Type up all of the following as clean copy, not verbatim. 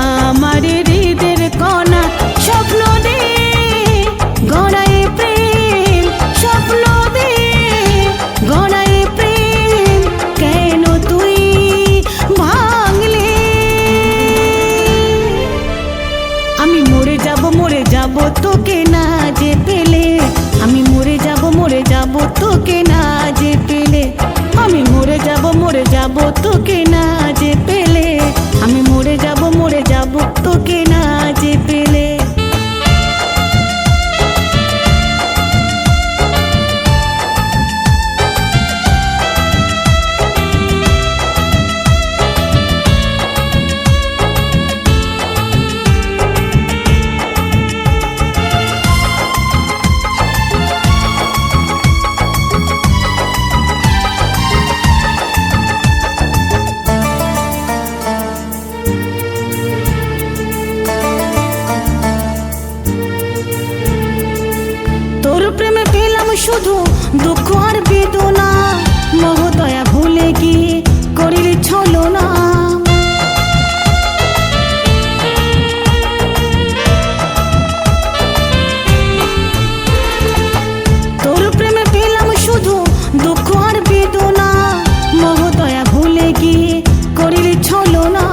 আমার হৃদের কণা, স্বপ্ন দে গড়ায় প্রেম, স্বপ্ন দে গড়ায় প্রেম, কেন তুই ভাঙলে? আমি মরে যাব তোকে না যে পেলে, আমি মরে যাব তোকে না যে পেলে, আমি মরে যাব তোকে না যে পেলে, আমি মরে যাব তোকে না যে পেলে। তোর প্রেমে পেলাম শুধু দুঃখ আর বেদনা, মোহ দয়া ভুলে গিয়ে করিলি ছলনা। তোর প্রেমে পেলাম শুধু দুঃখ আর বেদনা, মোহ দয়া ভুলে গিয়ে করিলি ছলনা।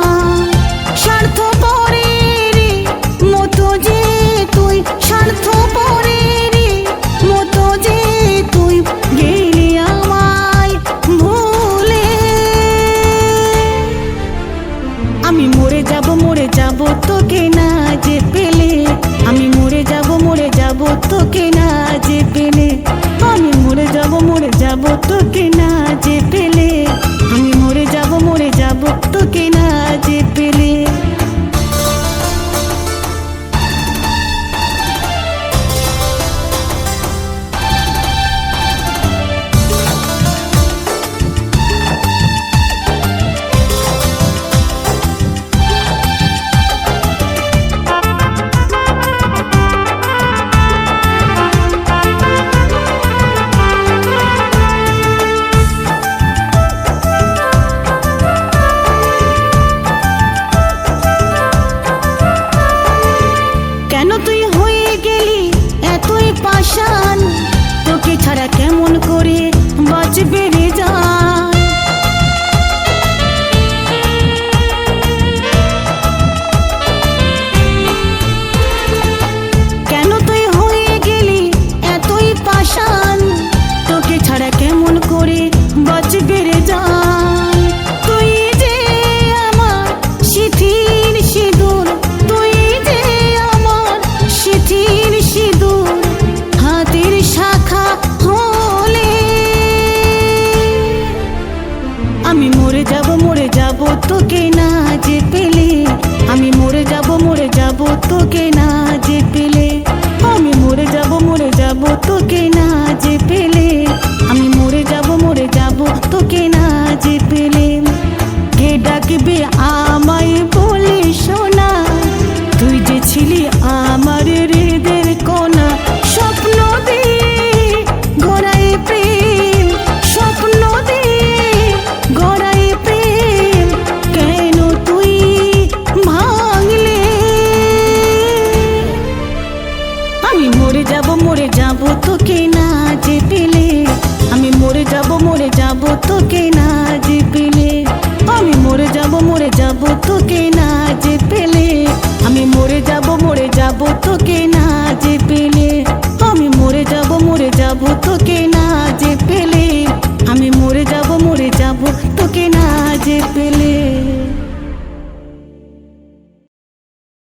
স্বার্থপরের মতো যে তুই, স্বার্থপরের মতো যে তুই গেলি আমায় ভুলে। আমি মরে যাব তোকে না যে পেলে, আমি মরে যাব তোকে না যে পেলে, আমি মরে যাব তোকে না যে পেলে।